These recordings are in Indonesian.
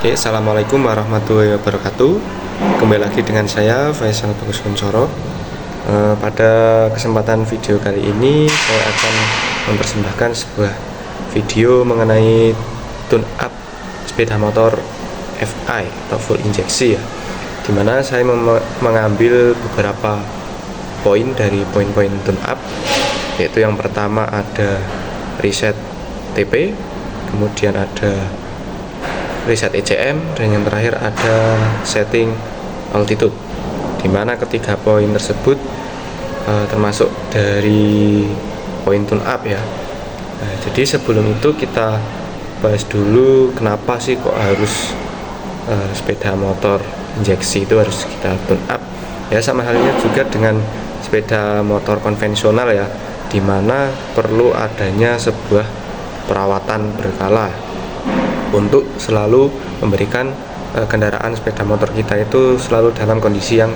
Oke, assalamualaikum warahmatullahi wabarakatuh. Kembali lagi dengan saya Faisal Bagus Kuncoro. Pada kesempatan video kali ini saya akan mempersembahkan sebuah video mengenai tune up sepeda motor FI atau full injeksi ya, dimana saya mengambil beberapa poin dari poin-poin tune up, yaitu yang pertama ada reset TP, kemudian ada reset ECM, dan yang terakhir ada setting altitude, dimana ketiga poin tersebut termasuk dari poin tune up ya. Nah, jadi sebelum itu kita bahas dulu kenapa sih kok harus sepeda motor injeksi itu harus kita tune up ya, sama halnya juga dengan sepeda motor konvensional ya, dimana perlu adanya sebuah perawatan berkala untuk selalu memberikan kendaraan sepeda motor kita itu selalu dalam kondisi yang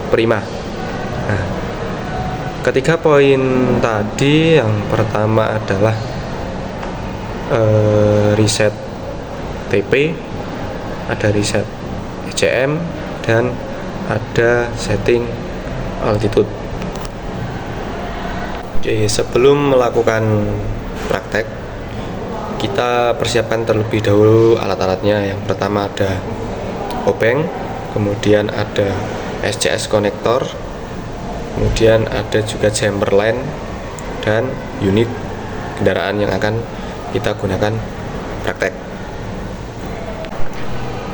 prima. Nah, ketiga poin tadi, yang pertama adalah reset TP, ada reset ECM, dan ada setting altitude. Oke, sebelum melakukan praktek, kita persiapkan terlebih dahulu alat-alatnya. Yang pertama ada obeng, kemudian ada SCS konektor, kemudian ada juga jumper line dan unit kendaraan yang akan kita gunakan praktek.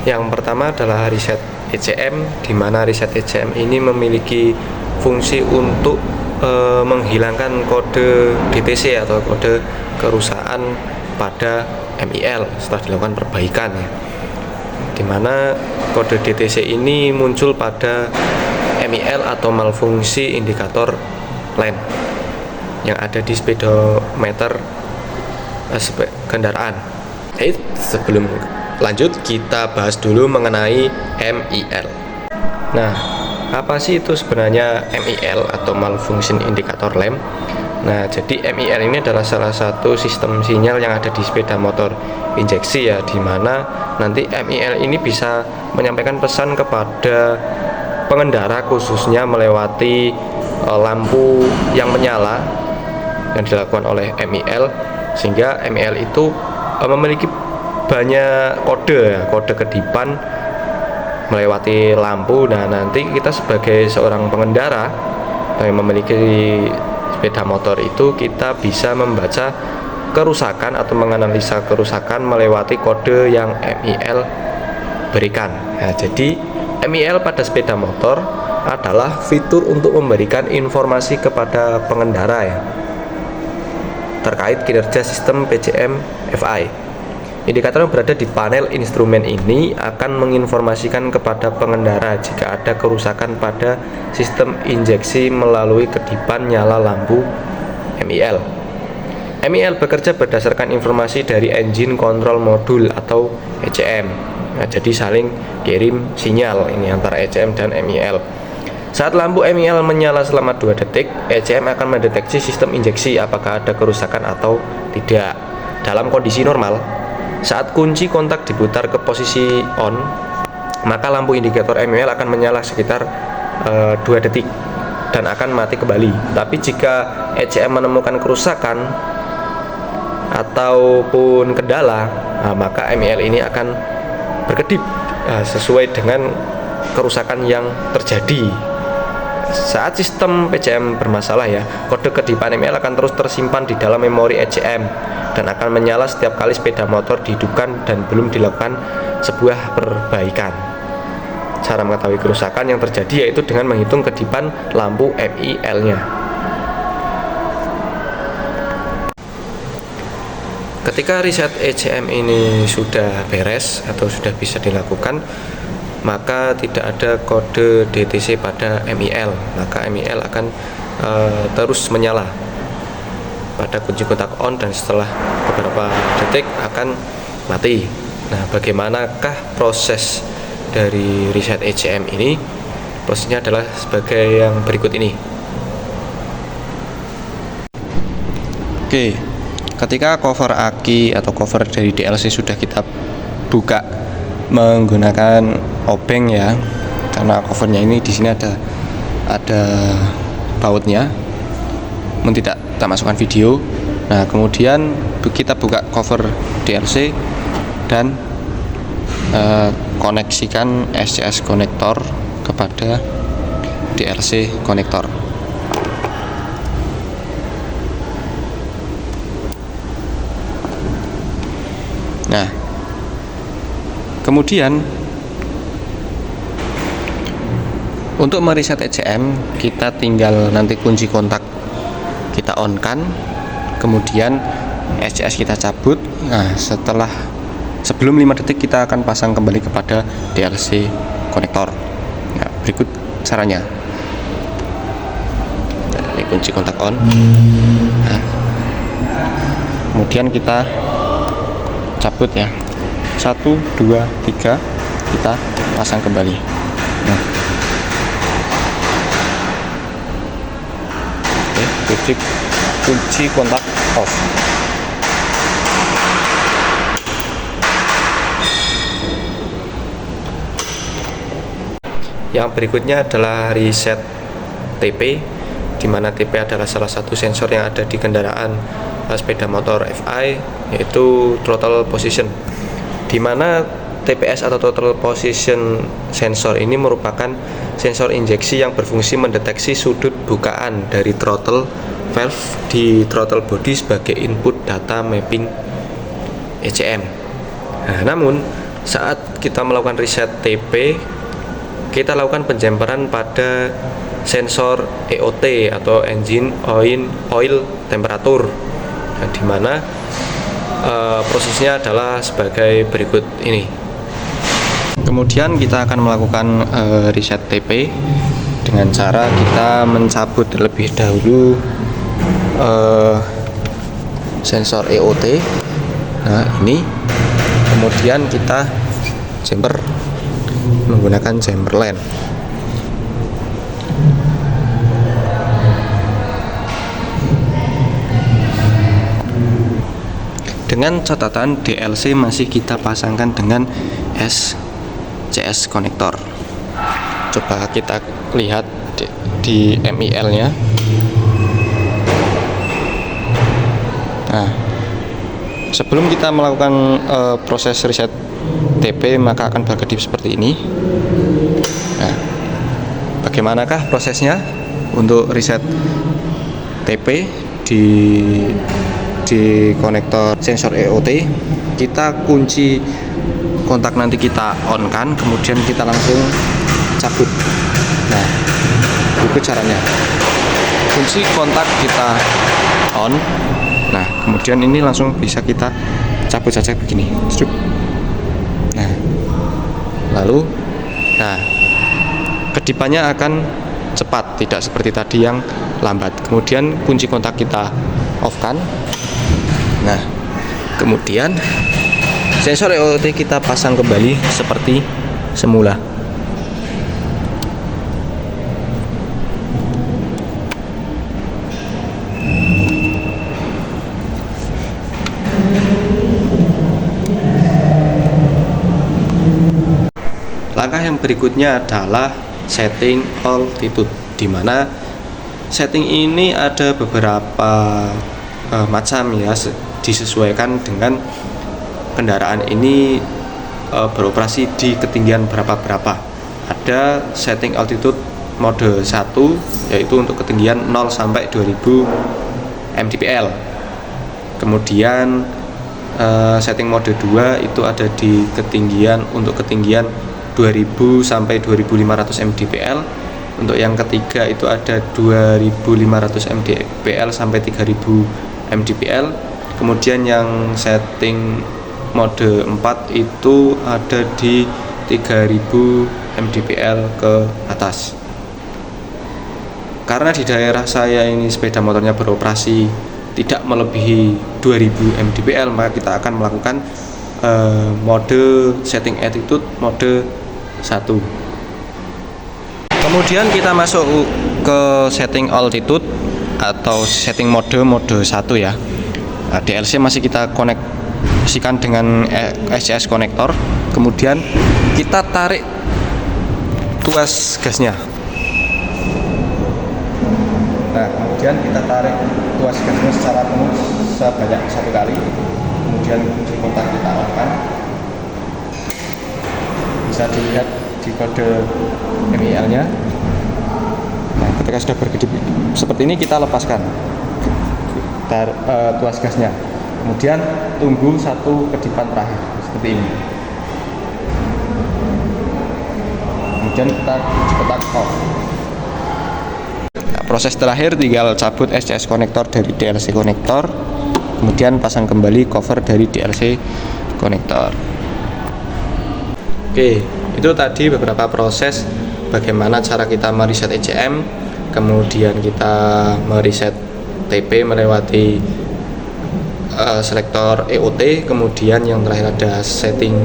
Yang pertama adalah reset ECM, di mana reset ECM ini memiliki fungsi untuk menghilangkan kode DTC atau kode kerusakan pada MIL setelah dilakukan perbaikan ya, dimana kode DTC ini muncul pada MIL atau malfungsi indikator lamp yang ada di speedometer kendaraan. Sebelum lanjut, kita bahas dulu mengenai MIL. Nah, apa sih itu sebenarnya MIL atau malfunction indicator lamp? Nah, jadi MIL ini adalah salah satu sistem sinyal yang ada di sepeda motor injeksi ya, di mana nanti MIL ini bisa menyampaikan pesan kepada pengendara, khususnya melewati lampu yang menyala yang dilakukan oleh MIL, sehingga MIL itu memiliki banyak kode kedipan melewati lampu. Nah, nanti kita sebagai seorang pengendara yang memiliki sepeda motor itu, kita bisa membaca kerusakan atau menganalisa kerusakan melewati kode yang MIL berikan. Nah, jadi MIL pada sepeda motor adalah fitur untuk memberikan informasi kepada pengendara ya, terkait kinerja sistem PCM FI. Indikator yang berada di panel instrumen ini akan menginformasikan kepada pengendara jika ada kerusakan pada sistem injeksi melalui kedipan nyala lampu MIL. MIL bekerja berdasarkan informasi dari engine control module atau ECM. Nah, jadi saling kirim sinyal ini antara ECM dan MIL. Saat lampu MIL menyala selama 2 detik, ECM akan mendeteksi sistem injeksi apakah ada kerusakan atau tidak. Dalam kondisi normal, saat kunci kontak diputar ke posisi on, maka lampu indikator MIL akan menyala sekitar 2 detik dan akan mati kembali. Tapi jika ECM menemukan kerusakan ataupun kendala, maka MIL ini akan berkedip sesuai dengan kerusakan yang terjadi. Saat sistem PCM bermasalah ya, kode kedipan MIL akan terus tersimpan di dalam memori ECM dan akan menyala setiap kali sepeda motor dihidupkan dan belum dilakukan sebuah perbaikan. Cara mengetahui kerusakan yang terjadi yaitu dengan menghitung kedipan lampu MIL-nya. Ketika reset ECM ini sudah beres atau sudah bisa dilakukan, maka tidak ada kode DTC pada MIL, maka MIL akan terus menyala pada kunci kontak on, dan setelah beberapa detik akan mati. Nah, bagaimanakah proses dari reset ECM ini? Prosesnya adalah sebagai yang berikut ini. Oke, ketika cover aki atau cover dari DLC sudah kita buka menggunakan obeng ya, karena covernya ini di sini ada bautnya, namun tidak kita masukkan video. Nah, kemudian kita buka cover DLC dan koneksikan SCS konektor kepada DLC konektor. Nah, kemudian untuk mereset ECM kita tinggal nanti kunci kontak kita on kan, kemudian SCS kita cabut. Nah, sebelum 5 detik kita akan pasang kembali kepada DLC konektor. Nah, berikut caranya. Nah, ini kunci kontak on. Nah, kemudian kita cabut ya, 1, 2, 3 kita pasang kembali. Nah, oke, kunci kontak off. Yang berikutnya adalah reset TP, di mana TP adalah salah satu sensor yang ada di kendaraan sepeda motor FI, yaitu throttle position, di mana TPS atau throttle position sensor ini merupakan sensor injeksi yang berfungsi mendeteksi sudut bukaan dari throttle valve di throttle body sebagai input data mapping ECM. Nah, namun saat kita melakukan reset TP, kita lakukan penjamperan pada sensor EOT atau engine oil temperature, di mana prosesnya adalah sebagai berikut ini. Kemudian kita akan melakukan reset TP dengan cara kita mencabut terlebih dahulu sensor EOT. Nah, ini kemudian kita jumper menggunakan jumper line. Dengan catatan DLC masih kita pasangkan dengan SCS konektor. Coba kita lihat di MIL nya. Nah, sebelum kita melakukan proses reset TP, maka akan berkedip seperti ini. Nah, bagaimanakah prosesnya untuk reset TP di konektor sensor EOT? Kita kunci kontak nanti kita on kan, kemudian kita langsung cabut. Nah, itu caranya. Kunci kontak kita on. Nah, kemudian ini langsung bisa kita cabut saja begini. Nah, lalu, kedipannya akan cepat, tidak seperti tadi yang lambat. Kemudian kunci kontak kita off kan. Nah, kemudian sensor EOT kita pasang kembali seperti semula. Langkah yang berikutnya adalah setting altitude, di mana setting ini ada beberapa macam ya, disesuaikan dengan kendaraan ini beroperasi di ketinggian berapa. Ada setting altitude mode 1, yaitu untuk ketinggian 0 sampai 2000 mdpl. Kemudian setting mode 2 itu ada di ketinggian 2000 sampai 2500 mdpl. Untuk yang ketiga itu ada 2500 mdpl sampai 3000 mdpl. Kemudian yang setting mode 4 itu ada di 3000 mdpl ke atas. Karena di daerah saya ini sepeda motornya beroperasi tidak melebihi 2000 mdpl, maka kita akan melakukan mode setting altitude mode 1. Kemudian kita masuk ke setting altitude atau setting mode 1 ya. DLC masih kita koneksikan dengan SCS konektor, kemudian kita tarik tuas gasnya. Nah, kemudian kita tarik tuas gasnya secara penuh sebanyak 1 kali. Kemudian kunci kontak kita on-kan. Bisa dilihat di kode MIL-nya. Nah, ketika sudah berkedip seperti ini, kita lepaskan tuas gasnya. Kemudian tunggu 1 kedipan terakhir seperti ini. Kemudian kita cepat off. Nah, proses terakhir tinggal cabut SCS konektor dari DLC konektor, kemudian pasang kembali cover dari DLC konektor. Oke, itu tadi beberapa proses bagaimana cara kita mereset ECM, kemudian kita mereset TP melewati selektor EOT, kemudian yang terakhir ada setting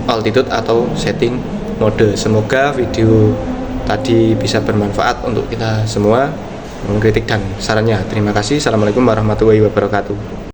altitude atau setting mode. Semoga video tadi bisa bermanfaat untuk kita semua, mengkritik dan sarannya. Terima kasih. Assalamualaikum warahmatullahi wabarakatuh.